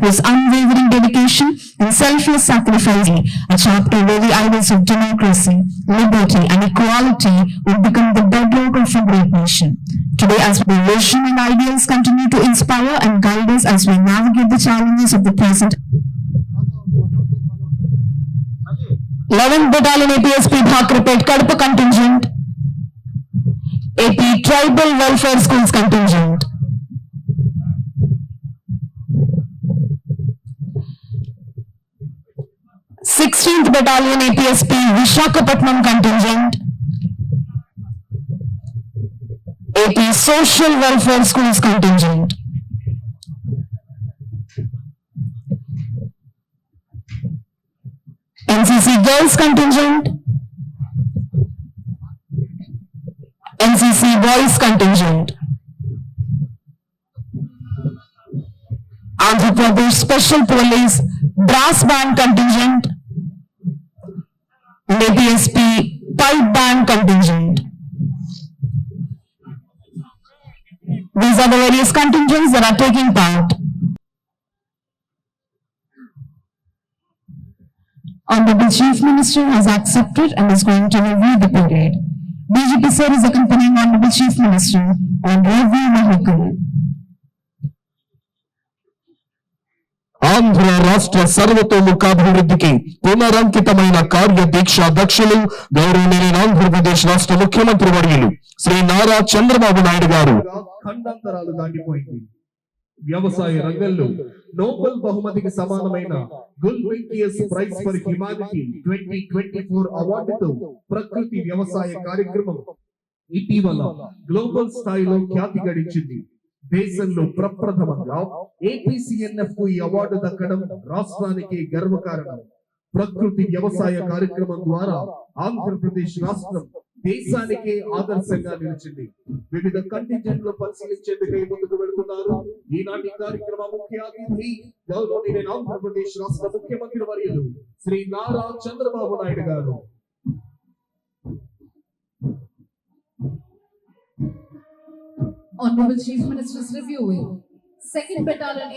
whose unwavering dedication and selfless sacrifice, a chapter where the ideals of democracy, liberty, and equality will become the bedrock of a great nation. Today, as the vision and ideals continue to inspire and guide us as we navigate the challenges of the present. 11th Battalion APSP Bhakrapet Kadapa contingent, AP Tribal Welfare Schools contingent. Sixteenth Battalion APSP Vishakhapatnam contingent, AP Social Welfare Schools contingent. NCC Girls contingent, NCC Boys contingent, Andhra Pradesh Special Police Brass Band contingent, and APSP Pipe Band contingent. These are the various contingents that are taking part. Honorable Chief Minister has accepted and is going to review the parade. DGP sir is accompanying Honorable Chief Minister on review vehicle. Andhra రాష్ట్ర సర్వతోముఖాభివృద్ధికి పునరంకితమైన కార్యదీక్ష దక్షులు గౌరవనీయ ఆంధ్రప్రదేశ్ రాష్ట్ర ముఖ్యమంత్రి వర్యులు శ్రీ నారా చంద్రబాబు నాయుడు గారు ఖండాంతరాలు దాటిపోయింది. వ్యవసాయ రంగంలో Nobel బహుమతికి సమానమైన గుల్బెంకియస్ ప్రైజ్ ఫర్ హ్యుమానిటీ 2024 అవార్డుతో ప్రకృతి వ్యవసాయ కార్యక్రమం ఇటీవల గ్లోబల్ స్థాయిలో ఖ్యాతి గడించింది. దేశంలో ప్రప్రథమంగా APCNF కు ఈ అవార్డు దక్కడం రాష్ట్రానికి గర్వకారణం. ప్రకృతి వ్యవసాయ కార్యక్రమం ద్వారా ఆంధ్రప్రదేశ్ రాష్ట్రం దేశానికే ఆదర్శంగా నిలిచింది. వివిధ కంటింజెంట్లు పరిశీలించేందుకై ముందుకు వెళుతున్నారు. ఈనాటి కార్యక్రమ ముఖ్య అతిథి గౌరవనీయ ఆంధ్రప్రదేశ్ రాష్ట్ర ముఖ్యమంత్రి వర్యులు శ్రీ నారా చంద్రబాబు నాయుడు గారు. Honorable Chief Minister's reviewing 2nd Battalion